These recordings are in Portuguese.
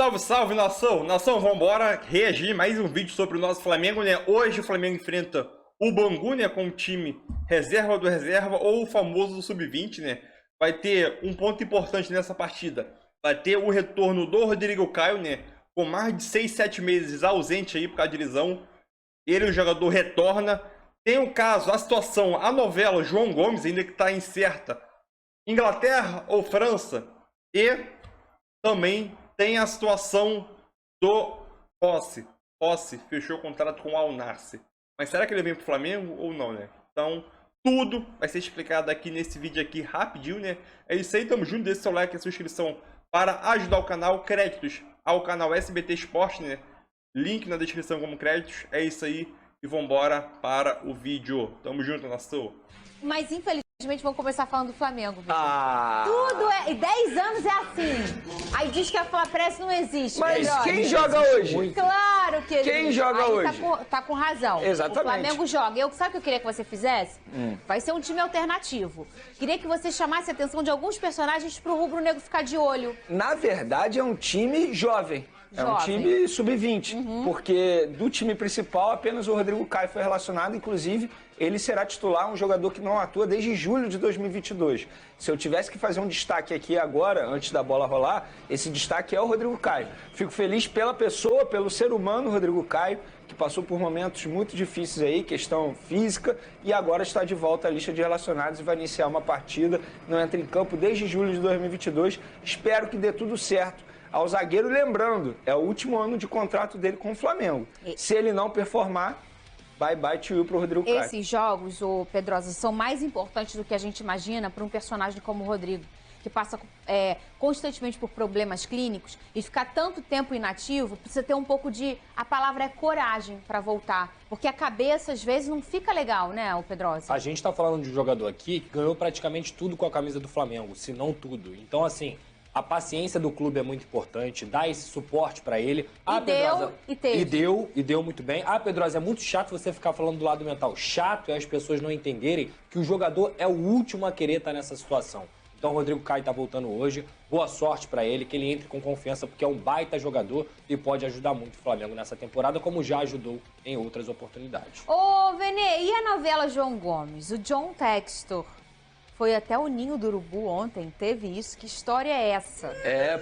Salve, salve, nação! Nação, vambora reagir mais um vídeo sobre o nosso Flamengo, né? Hoje o Flamengo enfrenta o Bangu, né? Com o time reserva do reserva, ou o famoso Sub-20, né? Vai ter um ponto importante nessa partida. Vai ter o retorno do Rodrigo Caio, né? Com mais de 6, 7 meses ausente aí por causa de lesão. Ele, o jogador, retorna. Tem o caso, a situação, a novela João Gomes, ainda que está incerta. Inglaterra ou França? E também tem a situação do Rossi. Rossi fechou o contrato com o Al Nassr. Mas será que ele vem pro Flamengo ou não, né? Então, tudo vai ser explicado aqui nesse vídeo aqui rapidinho, né? É isso aí, tamo junto, deixa seu like e sua inscrição para ajudar o canal. Créditos ao canal SBT Esporte, né? Link na descrição como créditos. É isso aí e vambora para o vídeo. Tamo junto, nação. Mas infelizmente vamos começar falando do Flamengo, Vitor. Tudo é... 10 anos é assim. Aí diz que a Fla-Press não existe. Mas melhor. quem joga hoje? Claro que Quem existe. joga Aí hoje? Tá com razão. Exatamente. O Flamengo joga. Sabe o que eu queria que você fizesse? Vai ser um time alternativo. Queria que você chamasse a atenção de alguns personagens pro rubro-negro ficar de olho. Na verdade, é um time jovem. É um time sub-20, porque do time principal apenas o Rodrigo Caio foi relacionado, inclusive ele será titular, um jogador que não atua desde julho de 2022. Se eu tivesse que fazer um destaque aqui agora, antes da bola rolar, esse destaque é o Rodrigo Caio. Fico feliz pela pessoa, pelo ser humano Rodrigo Caio, que passou por momentos muito difíceis aí, questão física, e agora está de volta à lista de relacionados e vai iniciar uma partida, não entra em campo desde julho de 2022. Espero que dê tudo certo ao zagueiro, lembrando, é o último ano de contrato dele com o Flamengo. Se ele não performar, bye tio pro Rodrigo Caio. Esses jogos, ô Pedrosa, são mais importantes do que a gente imagina para um personagem como o Rodrigo, que passa constantemente por problemas clínicos e ficar tanto tempo inativo, precisa ter um pouco de... A palavra é coragem para voltar, porque a cabeça às vezes não fica legal, né, o Pedrosa? A gente tá falando de um jogador aqui que ganhou praticamente tudo com a camisa do Flamengo, se não tudo. Então, assim... A paciência do clube é muito importante, dá esse suporte pra ele. E deu muito bem. Ah, Pedrosa, é muito chato você ficar falando do lado mental. Chato é as pessoas não entenderem que o jogador é o último a querer estar nessa situação. Então o Rodrigo Caio tá voltando hoje. Boa sorte pra ele, que ele entre com confiança, porque é um baita jogador e pode ajudar muito o Flamengo nessa temporada, como já ajudou em outras oportunidades. Ô, Vene, e a novela João Gomes? O John Textor foi até o Ninho do Urubu ontem, teve isso. Que história é essa?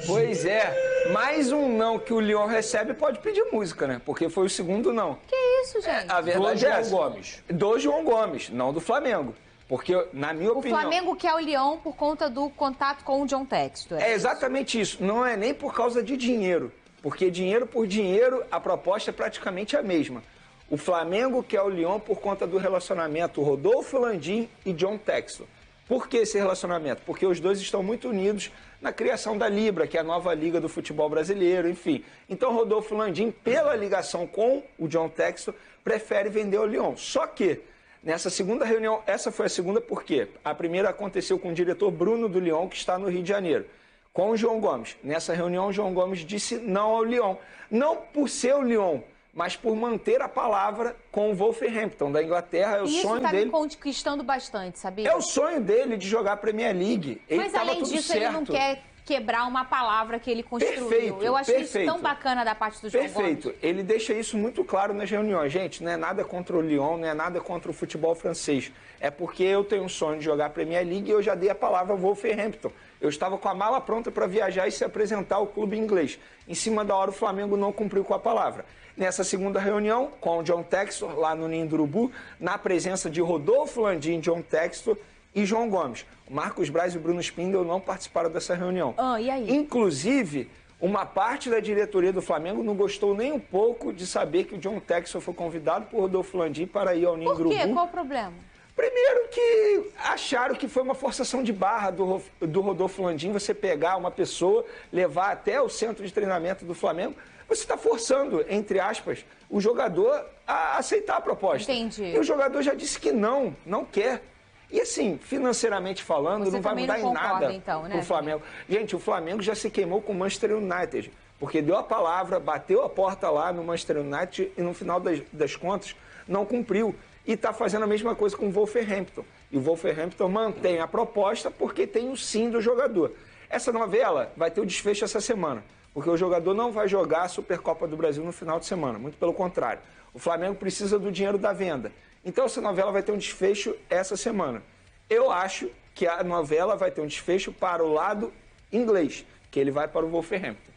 Pois é. Mais um não que o Lyon recebe pode pedir música, né? Porque foi o segundo não. Que isso, gente? A verdade é essa. João Gomes. Do João Gomes, não do Flamengo. Porque, na minha opinião... O Flamengo quer o Lyon por conta do contato com o John Textor. É exatamente isso. Não é nem por causa de dinheiro. Porque dinheiro por dinheiro, a proposta é praticamente a mesma. O Flamengo quer o Lyon por conta do relacionamento Rodolfo Landim e John Textor. Por que esse relacionamento? Porque os dois estão muito unidos na criação da Libra, que é a nova liga do futebol brasileiro, enfim. Então, Rodolfo Landim, pela ligação com o John Textor, prefere vender o Lyon. Só que, nessa segunda reunião, essa foi a segunda porque a primeira aconteceu com o diretor Bruno do Lyon, que está no Rio de Janeiro, com o João Gomes. Nessa reunião, o João Gomes disse não ao Lyon. Não por ser o Lyon, mas por manter a palavra com o Wolverhampton, da Inglaterra. É o sonho dele. Isso tá me conquistando bastante, sabia? É o sonho dele de jogar a Premier League. Mas além disso, ele não quer quebrar uma palavra que ele construiu. Perfeito, eu acho isso tão bacana da parte do João Gomes. Perfeito. Ele deixa isso muito claro nas reuniões. Gente, não é nada contra o Lyon, não é nada contra o futebol francês. É porque eu tenho um sonho de jogar a Premier League e eu já dei a palavra ao Wolverhampton. Eu estava com a mala pronta para viajar e se apresentar ao clube inglês. Em cima da hora, o Flamengo não cumpriu com a palavra. Nessa segunda reunião, com o John Textor, lá no Ninho do Urubu, na presença de Rodolfo Landim, John Textor e João Gomes. O Marcos Braz e o Bruno Spindel não participaram dessa reunião. E aí? Inclusive, uma parte da diretoria do Flamengo não gostou nem um pouco de saber que o John Textor foi convidado por Rodolfo Landim para ir ao Ninho do Urubu. Por quê? Qual o problema? Primeiro que acharam que foi uma forçação de barra do Rodolfo Landim você pegar uma pessoa, levar até o centro de treinamento do Flamengo. Você está forçando, entre aspas, o jogador a aceitar a proposta. Entendi. E o jogador já disse que não quer. E assim, financeiramente falando, você não vai mudar em nada então, né, pro Flamengo. Gente, o Flamengo já se queimou com o Manchester United, porque deu a palavra, bateu a porta lá no Manchester United e no final das contas não cumpriu. E está fazendo a mesma coisa com o Wolverhampton. E o Wolverhampton mantém a proposta porque tem o sim do jogador. Essa novela vai ter o desfecho essa semana. porque o jogador não vai jogar a Supercopa do Brasil no final de semana, muito pelo contrário. O Flamengo precisa do dinheiro da venda. Então essa novela vai ter um desfecho essa semana. Eu acho que a novela vai ter um desfecho para o lado inglês, que ele vai para o Wolverhampton.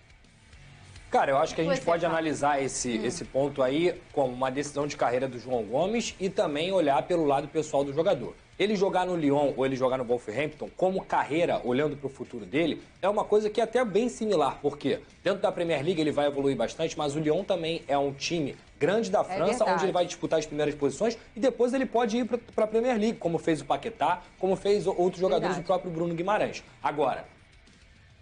Cara, eu acho que a gente pode analisar esse ponto aí como uma decisão de carreira do João Gomes e também olhar pelo lado pessoal do jogador. Ele jogar no Lyon ou ele jogar no Wolverhampton, como carreira, olhando para o futuro dele, é uma coisa que é até bem similar, porque dentro da Premier League ele vai evoluir bastante, mas o Lyon também é um time grande da França, onde ele vai disputar as primeiras posições e depois ele pode ir para a Premier League, como fez o Paquetá, como fez outros jogadores, o próprio Bruno Guimarães. Agora,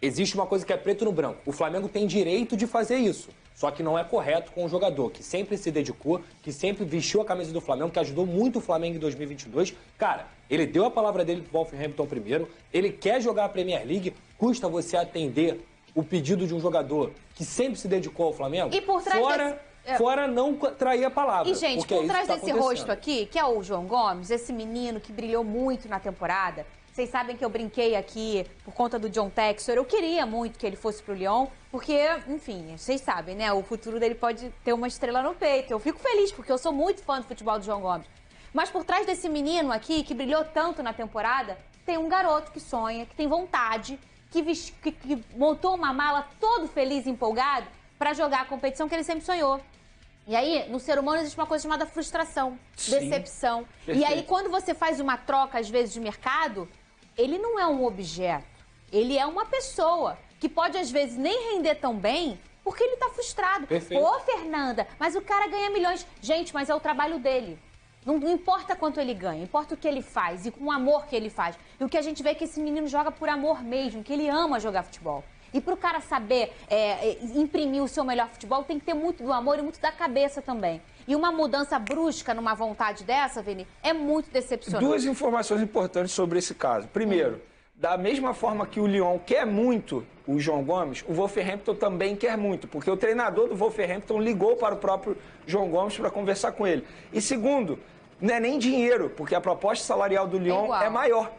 existe uma coisa que é preto no branco. O Flamengo tem direito de fazer isso. Só que não é correto com o jogador, que sempre se dedicou, que sempre vestiu a camisa do Flamengo, que ajudou muito o Flamengo em 2022. Cara, ele deu a palavra dele pro Wolverhampton primeiro, ele quer jogar a Premier League, custa você atender o pedido de um jogador que sempre se dedicou ao Flamengo? E por trás Fora não trair a palavra. E, gente, por trás desse rosto aqui, que é o João Gomes, esse menino que brilhou muito na temporada. Vocês sabem que eu brinquei aqui por conta do John Textor. Eu queria muito que ele fosse pro Lyon, porque, enfim, vocês sabem, né? O futuro dele pode ter uma estrela no peito. Eu fico feliz, porque eu sou muito fã do futebol do João Gomes. Mas por trás desse menino aqui, que brilhou tanto na temporada, tem um garoto que sonha, que tem vontade, que montou uma mala todo feliz e empolgado para jogar a competição que ele sempre sonhou. E aí, no ser humano, existe uma coisa chamada frustração, decepção. Perfeito. E aí, quando você faz uma troca, às vezes, de mercado, ele não é um objeto. Ele é uma pessoa que pode, às vezes, nem render tão bem porque ele tá frustrado. Perfeito. Ô, Fernanda, mas o cara ganha milhões. Gente, mas é o trabalho dele. Não importa quanto ele ganha, importa o que ele faz e com o amor que ele faz. E o que a gente vê é que esse menino joga por amor mesmo, que ele ama jogar futebol. E pro cara saber imprimir o seu melhor futebol, tem que ter muito do amor e muito da cabeça também. E uma mudança brusca numa vontade dessa, Vini, é muito decepcionante. Duas informações importantes sobre esse caso. Primeiro, da mesma forma que o Lyon quer muito o João Gomes, o Wolverhampton também quer muito, porque o treinador do Wolverhampton ligou para o próprio João Gomes para conversar com ele. E segundo, não é nem dinheiro, porque a proposta salarial do Lyon é maior.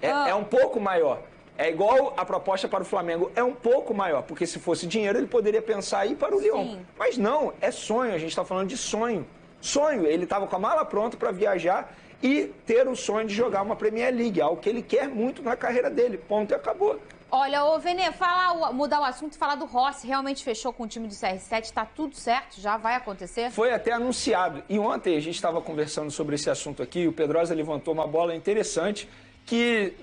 É um pouco maior. É igual a proposta para o Flamengo, é um pouco maior, porque se fosse dinheiro ele poderia pensar em ir para o Lyon. Mas não, é sonho, a gente está falando de sonho. Sonho, ele estava com a mala pronta para viajar e ter o sonho de jogar uma Premier League, algo que ele quer muito na carreira dele, ponto e acabou. Olha, ô Venê, mudar o assunto e falar do Rossi, realmente fechou com o time do CR7, tá tudo certo, já vai acontecer? Foi até anunciado, e ontem a gente estava conversando sobre esse assunto aqui, o Pedrosa levantou uma bola interessante, que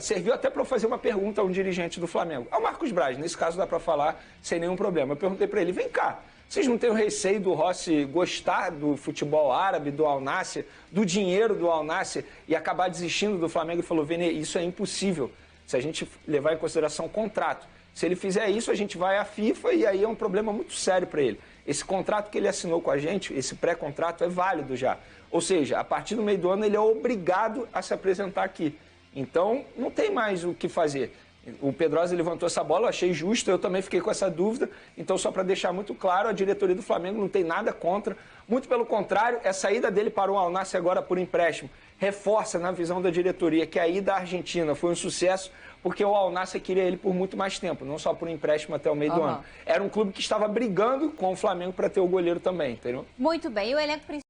serviu até para eu fazer uma pergunta a um dirigente do Flamengo. Ao Marcos Braz, nesse caso dá para falar sem nenhum problema. Eu perguntei para ele, vem cá, vocês não têm o receio do Rossi gostar do futebol árabe, do Al Nassr, do dinheiro do Al Nassr e acabar desistindo do Flamengo? Ele falou, Vene, isso é impossível, se a gente levar em consideração o contrato. Se ele fizer isso, a gente vai à FIFA e aí é um problema muito sério para ele. Esse contrato que ele assinou com a gente, esse pré-contrato é válido já. Ou seja, a partir do meio do ano ele é obrigado a se apresentar aqui. Então, não tem mais o que fazer. O Pedrosa levantou essa bola, eu achei justo, eu também fiquei com essa dúvida. Então, só para deixar muito claro, a diretoria do Flamengo não tem nada contra. Muito pelo contrário, a saída dele para o Al Nassr agora por empréstimo reforça na visão da diretoria que a ida à Argentina foi um sucesso, porque o Al Nassr queria ele por muito mais tempo, não só por empréstimo até o meio do ano. Era um clube que estava brigando com o Flamengo para ter o goleiro também, entendeu? Muito bem, e o elenco principal?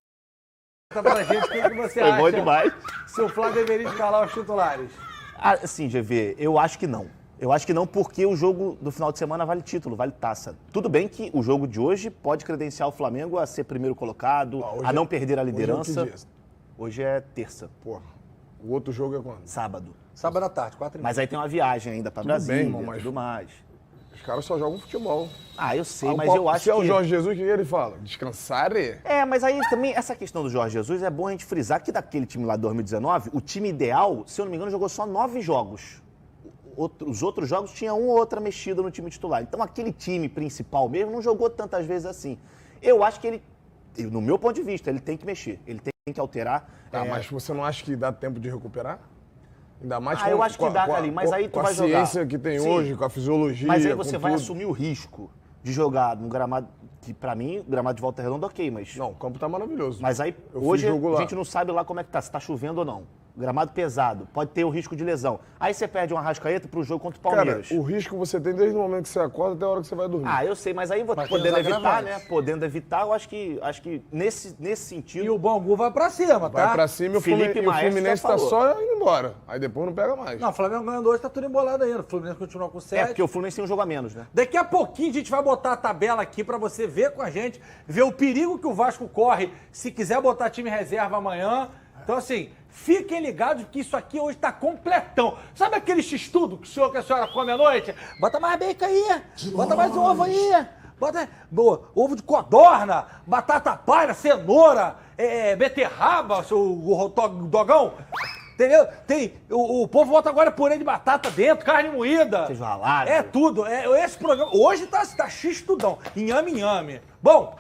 Pra gente, o que você acha? Bom demais. Se o Flávio deveria escalar os titulares? Sim, GV, eu acho que não. Eu acho que não, porque o jogo do final de semana vale título, vale taça. Tudo bem que o jogo de hoje pode credenciar o Flamengo a ser primeiro colocado, a não perder a liderança. Hoje é terça. Porra, o outro jogo é quando? Sábado. Sábado à tarde, 4h30. Mas aí tem uma viagem ainda para Brasília e tudo mais. Os caras só jogam futebol. Eu sei, mas eu acho que... Se é o Jorge Jesus, o que ele fala? Descansar mas aí também, essa questão do Jorge Jesus, é bom a gente frisar que daquele time lá de 2019, o time ideal, se eu não me engano, jogou só 9 jogos. Os outros jogos tinha uma ou outra mexida no time titular. Então aquele time principal mesmo não jogou tantas vezes assim. Eu acho que ele, no meu ponto de vista, ele tem que mexer, ele tem que alterar. Mas você não acha que dá tempo de recuperar? Ainda mais eu acho que dá, Carlinhos, mas aí tu vai jogar. Com a ciência que tem hoje, com a fisiologia. Mas aí você vai assumir o risco de jogar num gramado, que pra mim, o gramado de Volta Redonda ok, mas... Não, o campo tá maravilhoso. Mas aí, hoje, a gente não sabe lá como é que tá, se tá chovendo ou não. gramado pesado, pode ter o risco de lesão. Aí você perde uma Arrascaeta pro jogo contra o Palmeiras. Cara, o risco você tem desde o momento que você acorda até a hora que você vai dormir. Ah, eu sei, mas aí podendo evitar, né? Podendo evitar, eu acho que nesse sentido... E o Bangu vai pra cima, tá? Vai pra cima e o Fluminense tá só indo embora. Aí depois não pega mais. Não, o Flamengo ganhando hoje, tá tudo embolado ainda. O Fluminense continua com 7. Porque o Fluminense tem um jogo a menos, né? Daqui a pouquinho a gente vai botar a tabela aqui pra você ver com a gente, ver o perigo que o Vasco corre se quiser botar time reserva amanhã. Então, assim, fiquem ligados que isso aqui hoje tá completão. Sabe aquele x-tudo que a senhora come à noite? Bota mais bacon aí, bota mais ovo aí, bota ovo de codorna, batata palha, cenoura, beterraba, o dogão. Entendeu? O povo bota agora purê de batata dentro, carne moída. Queijo ralado. É tudo. Esse programa hoje tá x-tudão. Inhame. Bom,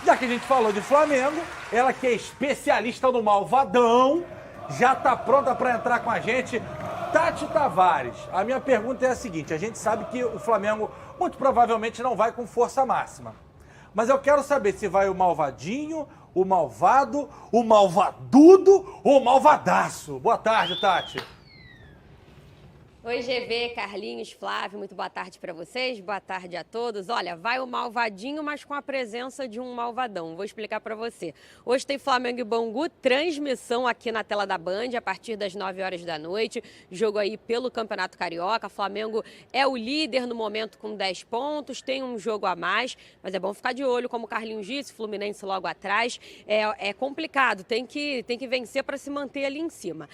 já que a gente falou de Flamengo, ela que é especialista no malvadão, já tá pronta para entrar com a gente. Tati Tavares, a minha pergunta é a seguinte, a gente sabe que o Flamengo muito provavelmente não vai com força máxima. Mas eu quero saber se vai o malvadinho, o malvado, o malvadudo ou o malvadaço. Boa tarde, Tati. Oi, GV, Carlinhos, Flávio, muito boa tarde para vocês, boa tarde a todos. Olha, vai o malvadinho, mas com a presença de um malvadão. Vou explicar para você. Hoje tem Flamengo e Bangu, transmissão aqui na tela da Band, a partir das 9 horas da noite. Jogo aí pelo Campeonato Carioca. Flamengo é o líder no momento com 10 pontos, tem um jogo a mais, mas é bom ficar de olho, como o Carlinhos disse, Fluminense logo atrás. É complicado, tem que vencer para se manter ali em cima.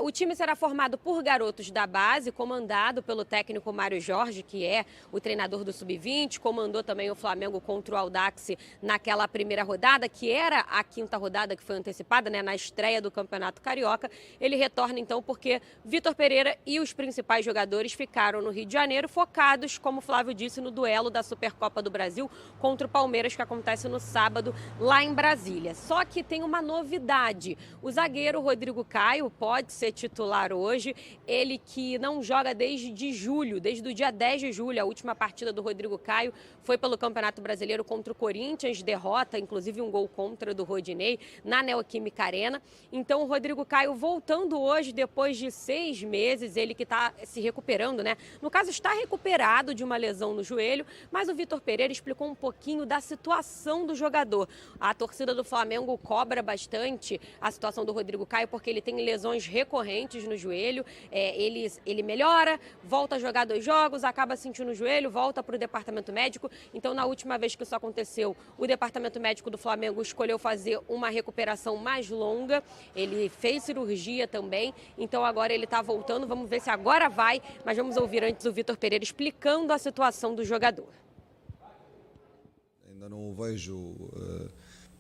O time será formado por garotos da base, comandado pelo técnico Mário Jorge, que é o treinador do Sub-20, comandou também o Flamengo contra o Audax naquela primeira rodada, que era a 5ª rodada que foi antecipada, né, na estreia do Campeonato Carioca. Ele retorna então porque Vitor Pereira e os principais jogadores ficaram no Rio de Janeiro focados, como o Flávio disse, no duelo da Supercopa do Brasil contra o Palmeiras, que acontece no sábado lá em Brasília. Só que tem uma novidade. O zagueiro Rodrigo Caio pode ser titular hoje, ele que não joga desde julho, desde o dia 10 de julho. A última partida do Rodrigo Caio foi pelo Campeonato Brasileiro contra o Corinthians, derrota, inclusive um gol contra do Rodinei, na Neoquímica Arena. Então o Rodrigo Caio voltando hoje, depois de 6 meses, ele que está se recuperando, né? No caso, está recuperado de uma lesão no joelho, mas o Vitor Pereira explicou um pouquinho da situação do jogador. A torcida do Flamengo cobra bastante a situação do Rodrigo Caio, porque ele tem lesões recorrentes no joelho, ele melhora, volta a jogar 2 jogos, acaba sentindo o joelho, volta para o departamento médico. Então, na última vez que isso aconteceu, o departamento médico do Flamengo escolheu fazer uma recuperação mais longa. Ele fez cirurgia também, então agora ele está voltando. Vamos ver se agora vai, mas vamos ouvir antes o Vitor Pereira explicando a situação do jogador. Ainda não o vejo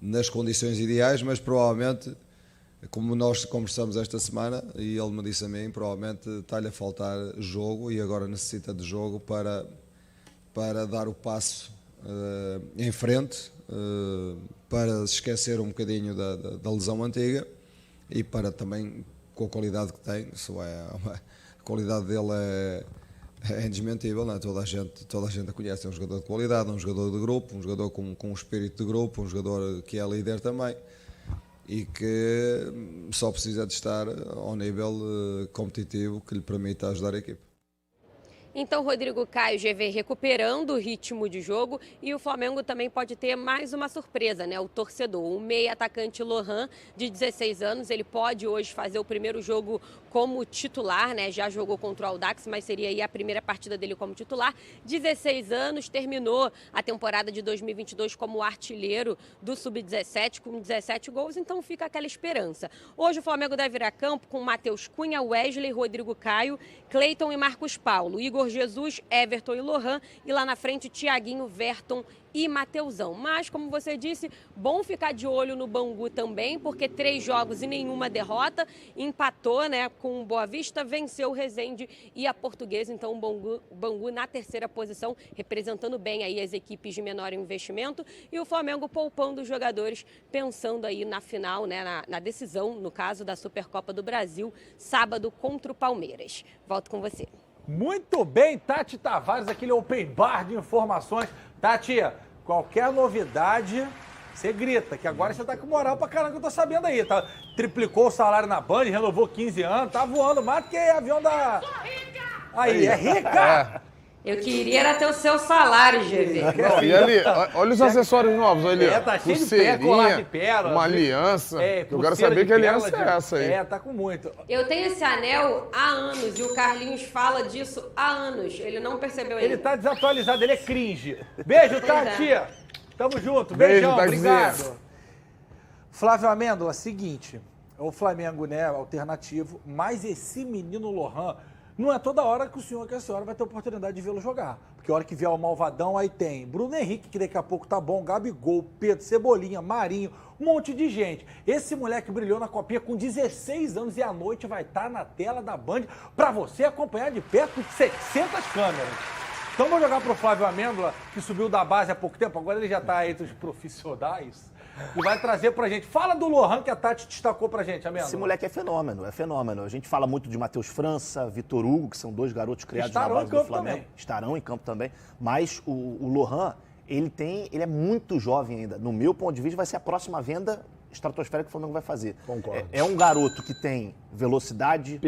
nas condições ideais, mas provavelmente, como nós conversamos esta semana, e ele me disse a mim, provavelmente está-lhe a faltar jogo e agora necessita de jogo para dar o passo em frente, para se esquecer um bocadinho da lesão antiga e para também, com a qualidade que tem, a qualidade dele é indesmentível, não é? Toda a gente a conhece, é um jogador de qualidade, um jogador de grupo, um jogador com um espírito de grupo, um jogador que é líder também, e que só precisa de estar ao nível competitivo que lhe permita ajudar a equipe. Então, Rodrigo Caio, GV, recuperando o ritmo de jogo, e o Flamengo também pode ter mais uma surpresa, né? O torcedor, o meia atacante Lohan, de 16 anos, ele pode hoje fazer o primeiro jogo como titular, né? Já jogou contra o Audax, mas seria aí a primeira partida dele como titular. 16 anos, terminou a temporada de 2022 como artilheiro do Sub-17, com 17 gols, então fica aquela esperança. Hoje o Flamengo deve ir a campo com Matheus Cunha, Wesley, Rodrigo Caio, Cleiton e Marcos Paulo, Igor Jesus, Everton e Lohan, e lá na frente Thiaguinho, Verton e Mateusão. Mas, como você disse, bom ficar de olho no Bangu também, porque 3 jogos e nenhuma derrota, empatou, né, com o Boa Vista, venceu o Resende e a Portuguesa, então o Bangu na 3ª posição, representando bem aí as equipes de menor investimento, e o Flamengo poupando os jogadores, pensando aí na final, né, na decisão, no caso da Supercopa do Brasil, sábado contra o Palmeiras. Volto com você. Muito bem, Tati Tavares, aquele open bar de informações. Tati, qualquer novidade, você grita, que agora você tá com moral pra caramba, que eu tô sabendo aí. Tá? Triplicou o salário na Band, renovou 15 anos, tá voando mais do que avião da... Aí, é rica! Eu queria era ter o seu salário, GV. Não, e ali, olha os acessórios novos ali. Tá cheio de pé, colar de pérola. Uma aliança. Eu quero pulseira saber de que aliança pérola é essa aí. tá com muito. Eu tenho esse anel há anos e o Carlinhos fala disso há anos. Ele não percebeu ainda. Ele tá desatualizado, ele é cringe. Beijo, Tati! Tamo junto, Beijo, beijão, Tatizinha. obrigado. Flávio Amêndola, seguinte, o Flamengo, né, alternativo, mas esse menino Lohan, não é toda hora que o senhor, que a senhora vai ter oportunidade de vê-lo jogar. Porque a hora que vier o Malvadão, aí tem Bruno Henrique, que daqui a pouco tá bom, Gabigol, Pedro, Cebolinha, Marinho, um monte de gente. Esse moleque brilhou na Copinha com 16 anos e à noite vai estar na tela da Band pra você acompanhar de perto de 600 câmeras. Então vou jogar pro Flávio Amêndola, que subiu da base há pouco tempo, agora ele já tá entre os profissionais, e vai trazer pra gente. Fala do Lohan que a Tati destacou pra gente, Amêndola. Esse moleque é fenômeno, é fenômeno. A gente fala muito de Matheus França, Vitor Hugo, que são dois garotos criados na base do Flamengo. Também. Estarão em campo também. Mas o Lohan, ele é muito jovem ainda. No meu ponto de vista, vai ser a próxima venda estratosférica que o Flamengo vai fazer. Concordo. É um garoto que tem velocidade,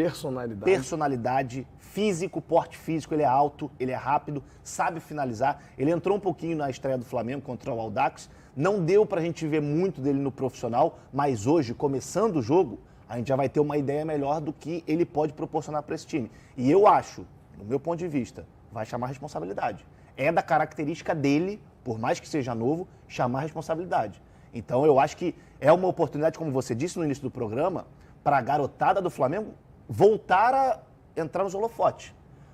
personalidade, físico, porte físico, ele é alto, ele é rápido, sabe finalizar. Ele entrou um pouquinho na estreia do Flamengo contra o Audax. Não deu pra gente ver muito dele no profissional, mas hoje, começando o jogo, a gente já vai ter uma ideia melhor do que ele pode proporcionar para esse time. E eu acho, no meu ponto de vista, vai chamar responsabilidade. É da característica dele, por mais que seja novo, chamar responsabilidade. Então eu acho que é uma oportunidade, como você disse no início do programa, para a garotada do Flamengo voltar a entrar nos holofotes.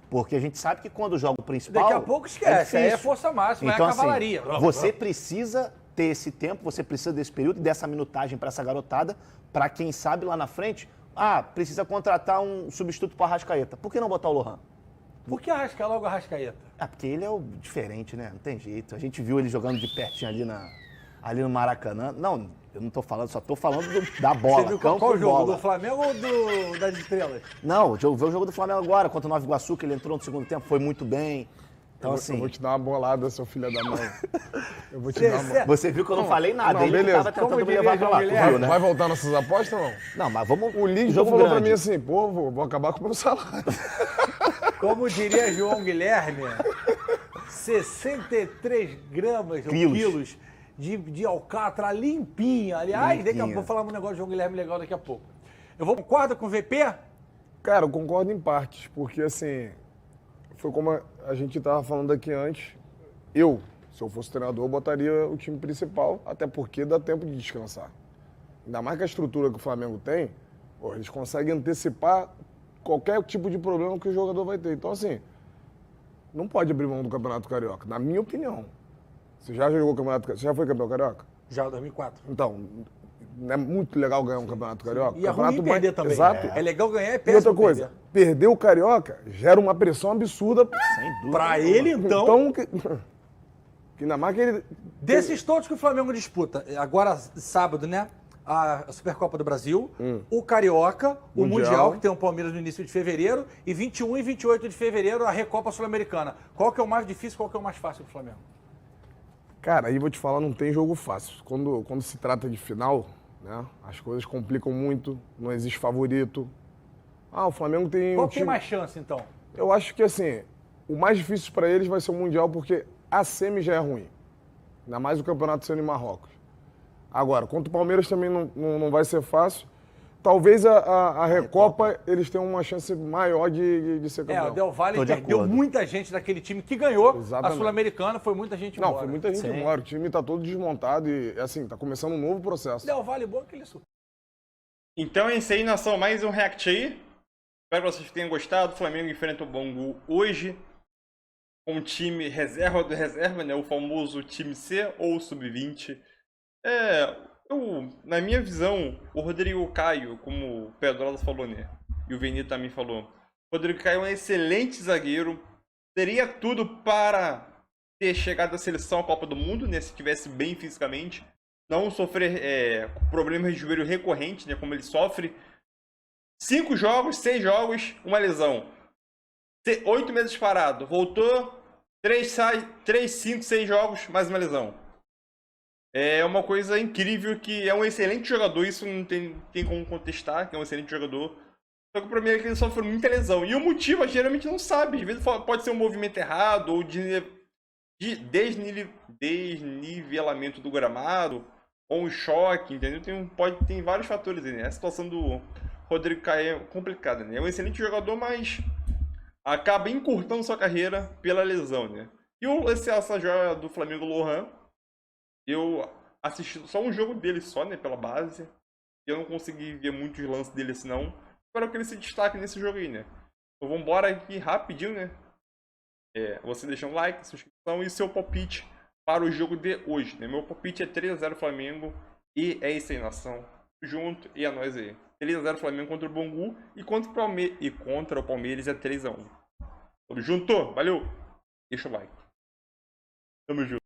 Porque a gente sabe que quando joga o principal... Daqui a pouco esquece, aí é força máxima, então, é a cavalaria. Assim, você precisa ter esse tempo, você precisa desse período, dessa minutagem para essa garotada, para quem sabe lá na frente, precisa contratar um substituto para a Arrascaeta. Por que não botar o Lohan? Por que logo a Arrascaeta? Porque ele é o diferente, né? Não tem jeito. A gente viu ele jogando de pertinho ali no Maracanã. Não, eu não tô falando, só tô falando da bola. Você viu campo, qual jogo? bola. Do Flamengo ou das Estrelas? Não, eu vi o jogo do Flamengo agora, contra o Nova Iguaçu, que ele entrou no segundo tempo, foi muito bem. Então, eu vou te dar uma bolada, seu filho da mãe. Eu vou te dar uma bolada. Você viu que eu não falei nada, não, ele beleza. tava tentando me levar pra lá, viu, né? Vai voltar nossas apostas ou não? Não, mas vamos... O Link jogo falou grande. pra mim assim, vou acabar com o meu salário. Como diria João Guilherme, 63 gramas ou quilos de alcatra limpinha. Aliás, daqui a pouco vou falar um negócio de João Guilherme legal daqui a pouco. Concorda com o VP? Cara, eu concordo em partes, porque assim, foi como a gente estava falando aqui antes, se eu fosse treinador, eu botaria o time principal, até porque dá tempo de descansar. Ainda mais que a estrutura que o Flamengo tem, eles conseguem antecipar qualquer tipo de problema que o jogador vai ter. Então assim, não pode abrir mão do Campeonato Carioca, na minha opinião. Você já jogou o Campeonato Carioca? Você já foi campeão carioca? Já, em 2004. Então, não é muito legal ganhar um Campeonato Carioca? E é ruim perder também. Exato. É legal ganhar, é E péssimo outra coisa, perder o Carioca gera uma pressão absurda. Sem dúvida. Pra ele, então... Que ainda mais que ele... Desses todos que o Flamengo disputa, agora sábado, né? A Supercopa do Brasil, o Carioca, o Mundial, que tem o Palmeiras no início de fevereiro, e 21 e 28 de fevereiro a Recopa Sul-Americana. Qual que é o mais difícil, qual que é o mais fácil do Flamengo? Cara, aí vou te falar, não tem jogo fácil. Quando se trata de final, né, as coisas complicam muito, não existe favorito. O Flamengo tem... Qual tem mais chance, então? Eu acho que, assim, o mais difícil para eles vai ser o Mundial, porque a semi já é ruim. Ainda mais o campeonato sendo em Marrocos. Agora, contra o Palmeiras também não vai ser fácil. Talvez a Recopa, eles tenham uma chance maior de ser campeão. O Del Valle perdeu muita gente daquele time que ganhou. Exatamente. A Sul-Americana, foi muita gente embora. Não, foi muita gente embora. O time tá todo desmontado e, assim, tá começando um novo processo. Del Valle bom que ele super. Então é isso aí, nação. Mais um React aí. Espero que vocês tenham gostado. O Flamengo enfrenta o Bangu hoje com o time reserva do reserva, né? O famoso time C ou Sub-20. Na minha visão, o Rodrigo Caio, como o Pedrosa falou, né? E o Veni também falou. O Rodrigo Caio é um excelente zagueiro. Teria tudo para ter chegado à seleção à Copa do Mundo, né? Se estivesse bem fisicamente. Não sofrer problemas de joelho recorrentes, né? Como ele sofre. 5 jogos, 6 jogos, uma lesão. 8 meses parado. Voltou, 3, 5, 6 jogos, mais uma lesão. É uma coisa incrível, que é um excelente jogador, isso não tem como contestar, que é um excelente jogador. Só que o problema é que ele sofre muita lesão. E o motivo a gente geralmente não sabe. Às vezes pode ser um movimento errado, ou de desnivelamento do gramado, ou um choque, entendeu? Tem vários fatores aí, né? A situação do Rodrigo Caio é complicada, né? É um excelente jogador, mas acaba encurtando sua carreira pela lesão, né? E essa joia do Flamengo, Lohan, eu assisti só um jogo dele só, né? Pela base. Eu não consegui ver muitos lances dele assim, não. Espero que ele se destaque nesse jogo aí, né? Então vambora aqui rapidinho, né? Você deixa um like, inscrição e seu palpite para o jogo de hoje, né? Meu palpite é 3x0 Flamengo e é isso aí, nação. Junto e é nóis aí. 3x0 Flamengo contra o Bangu e contra o Palmeiras é 3x1. Tamo junto, valeu! Deixa o like. Tamo junto.